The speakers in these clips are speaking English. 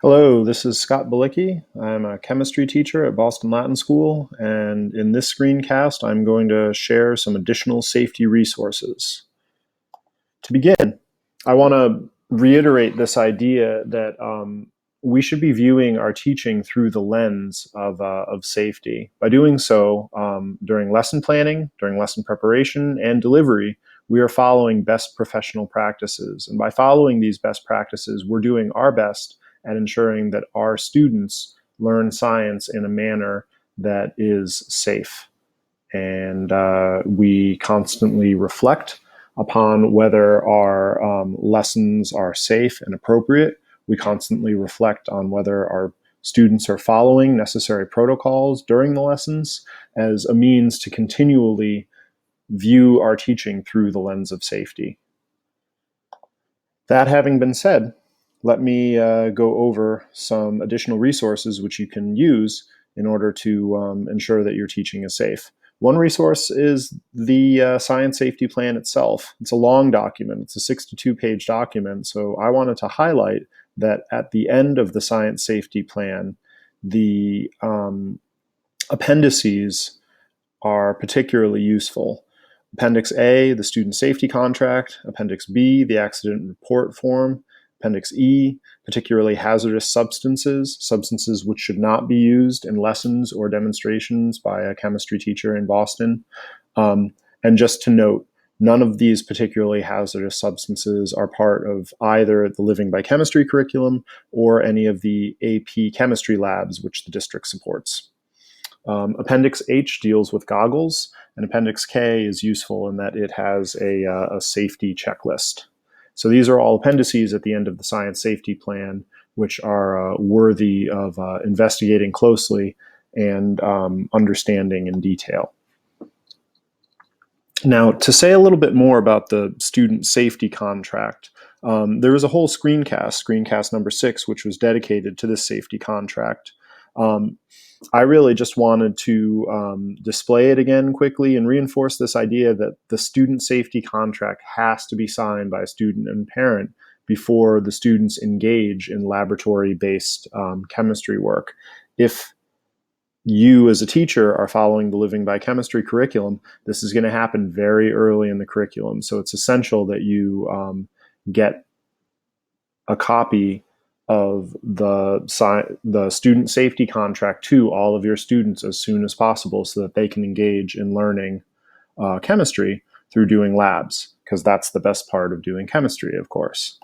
Hello, this is Scott Balicki. I'm a chemistry teacher at Boston Latin School, and in this screencast, I'm going to share some additional safety resources. To begin, I want to reiterate this idea that we should be viewing our teaching through the lens of safety. By doing so, during lesson planning, during lesson preparation, and delivery, we are following best professional practices. And by following these best practices, we're doing our best at ensuring that our students learn science in a manner that is safe. And we constantly reflect upon whether our lessons are safe and appropriate. We constantly reflect on whether our students are following necessary protocols during the lessons as a means to continually view our teaching through the lens of safety. That having been said, let me go over some additional resources which you can use in order to ensure that your teaching is safe. One resource is the science safety plan itself. It's a long document. It's a 62-page document. So I wanted to highlight that at the end of the science safety plan, the appendices are particularly useful. Appendix A, the student safety contract. Appendix B, the accident report form. Appendix E, particularly hazardous substances, substances which should not be used in lessons or demonstrations by a chemistry teacher in Boston. And just to note, none of these particularly hazardous substances are part of either the Living by Chemistry curriculum or any of the AP chemistry labs which the district supports. Appendix H deals with goggles, and Appendix K is useful in that it has a safety checklist. So these are all appendices at the end of the science safety plan, which are worthy of investigating closely and understanding in detail. Now, to say a little bit more about the student safety contract, there was a whole screencast number 6, which was dedicated to this safety contract. I really just wanted to display it again quickly and reinforce this idea that the student safety contract has to be signed by a student and parent before the students engage in laboratory-based chemistry work. If you as a teacher are following the Living by Chemistry curriculum, this is going to happen very early in the curriculum. So it's essential that you get a copy of the student safety contract to all of your students as soon as possible so that they can engage in learning chemistry through doing labs, because that's the best part of doing chemistry, of course.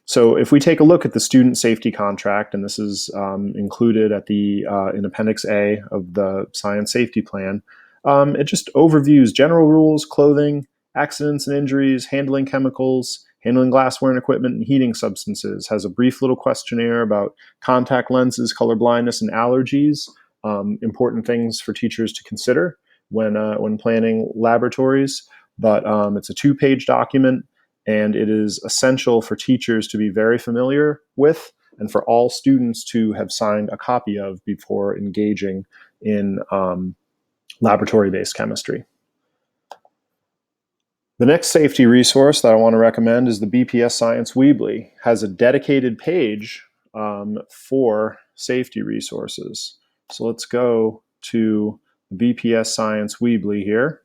So if we take a look at the student safety contract, and this is included at in Appendix A of the science safety plan, it just overviews general rules, clothing, accidents and injuries, handling chemicals, handling glassware and equipment, and heating substances. Has a brief little questionnaire about contact lenses, color blindness, and allergies, important things for teachers to consider when planning laboratories. But it's a 2-page document, and it is essential for teachers to be very familiar with and for all students to have signed a copy of before engaging in laboratory-based chemistry. The next safety resource that I want to recommend is the BPS Science Weebly. It has a dedicated page for safety resources. So let's go to the BPS Science Weebly here.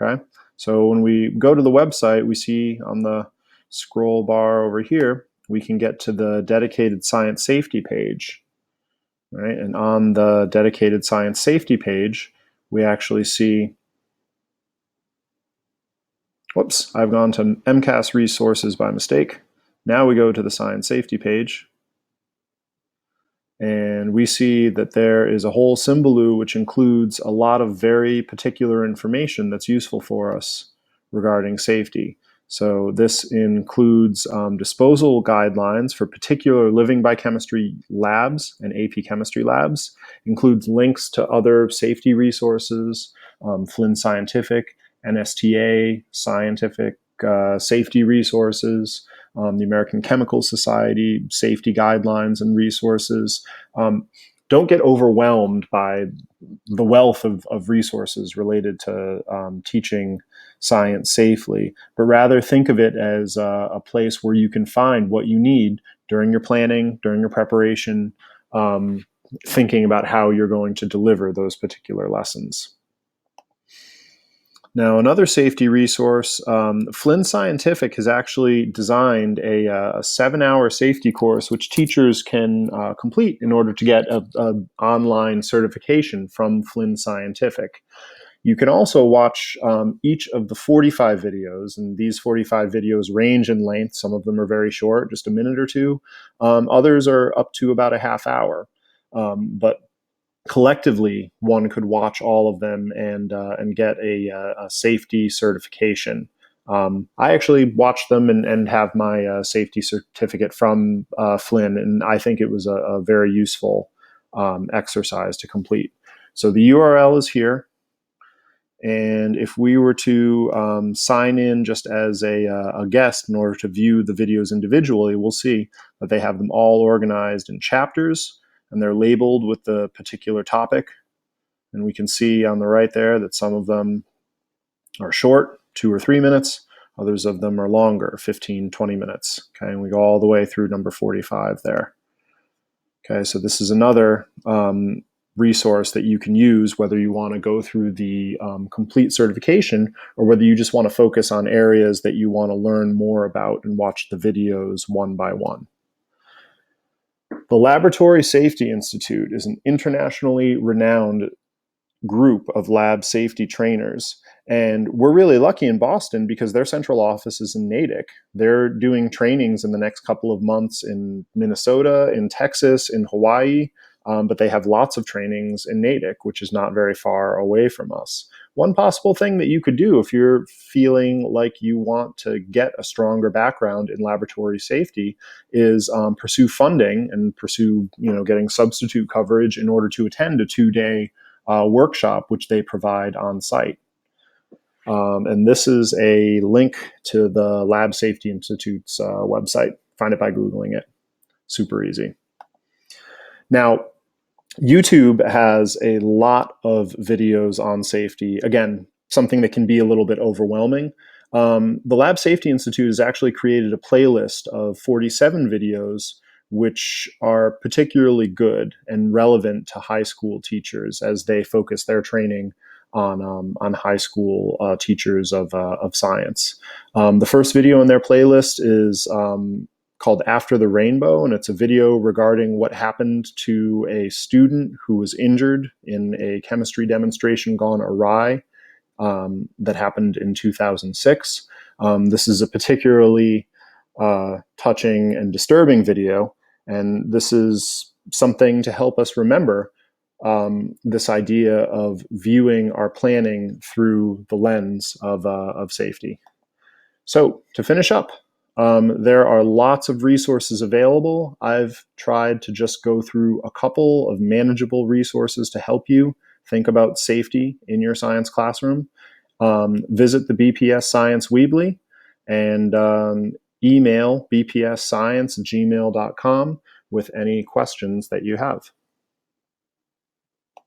Okay. So when we go to the website, we see on the scroll bar over here, we can get to the dedicated science safety page. Right? And on the dedicated science safety page, we actually see, whoops, I've gone to MCAS resources by mistake. Now we go to the science safety page, and we see that there is a whole symboloo which includes a lot of very particular information that's useful for us regarding safety. So this includes disposal guidelines for particular Living by Chemistry labs and AP chemistry labs, includes links to other safety resources, Flynn Scientific, NSTA Scientific safety resources, the American Chemical Society safety guidelines and resources. Don't get overwhelmed by the wealth of resources related to teaching science safely, but rather think of it as a place where you can find what you need during your planning, during your preparation, thinking about how you're going to deliver those particular lessons. Now, another safety resource, Flynn Scientific has actually designed a 7-hour safety course which teachers can complete in order to get an online certification from Flynn Scientific. You can also watch each of the 45 videos, and these 45 videos range in length. Some of them are very short, just a minute or two. Others are up to about a half hour. But collectively, one could watch all of them and get a safety certification. I actually watched them and have my safety certificate from Flynn, and I think it was a very useful exercise to complete. So the URL is here. And if we were to sign in just as a guest in order to view the videos individually, we'll see that they have them all organized in chapters, and they're labeled with the particular topic. And we can see on the right there that some of them are short, 2 or 3 minutes. Others of them are longer, 15, 20 minutes. Okay, and we go all the way through number 45 there. Okay, so this is another resource that you can use, whether you want to go through the complete certification or whether you just want to focus on areas that you want to learn more about and watch the videos one by one. The Laboratory Safety Institute is an internationally renowned group of lab safety trainers. And we're really lucky in Boston because their central office is in Natick. They're doing trainings in the next couple of months in Minnesota, in Texas, in Hawaii, but they have lots of trainings in Natick, which is not very far away from us. One possible thing that you could do if you're feeling like you want to get a stronger background in laboratory safety is pursue funding and pursue, getting substitute coverage in order to attend a 2-day workshop which they provide on site. And this is a link to the Lab Safety Institute's website. Find it by Googling it. Super easy. Now, YouTube has a lot of videos on safety. Again, something that can be a little bit overwhelming. The Lab Safety Institute has actually created a playlist of 47 videos which are particularly good and relevant to high school teachers as they focus their training on high school teachers of science. The first video in their playlist is called After the Rainbow, and it's a video regarding what happened to a student who was injured in a chemistry demonstration gone awry that happened in 2006. This is a particularly touching and disturbing video, and this is something to help us remember this idea of viewing our planning through the lens of safety. So to finish up, there are lots of resources available. I've tried to just go through a couple of manageable resources to help you think about safety in your science classroom. Visit the BPS Science Weebly and email bpsscience@gmail.com with any questions that you have.